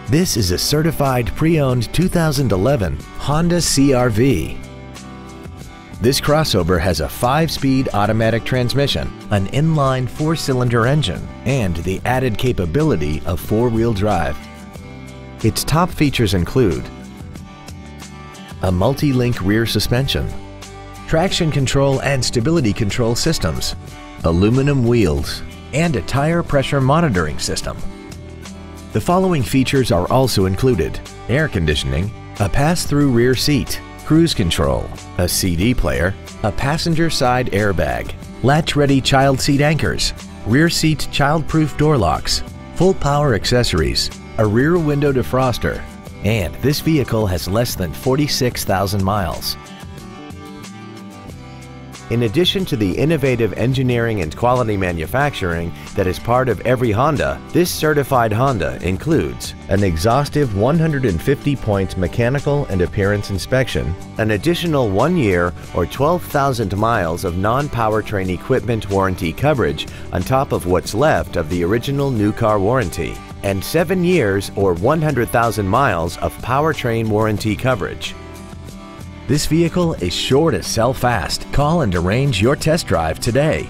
This is a certified pre-owned 2011 Honda CR-V. This crossover has a 5-speed automatic transmission, an inline 4-cylinder engine, and the added capability of 4-wheel drive. Its top features include a multi-link rear suspension, traction control and stability control systems, aluminum wheels, and a tire pressure monitoring system. The following features are also included: air conditioning, a pass-through rear seat, cruise control, a CD player, a passenger side airbag, latch-ready child seat anchors, rear seat child-proof door locks, full power accessories, a rear window defroster, and this vehicle has less than 46,000 miles. In addition to the innovative engineering and quality manufacturing that is part of every Honda, this certified Honda includes an exhaustive 150-point mechanical and appearance inspection, an additional 1 year or 12,000 miles of non-powertrain equipment warranty coverage on top of what's left of the original new car warranty, and 7 years or 100,000 miles of powertrain warranty coverage. This vehicle is sure to sell fast. Call and arrange your test drive today.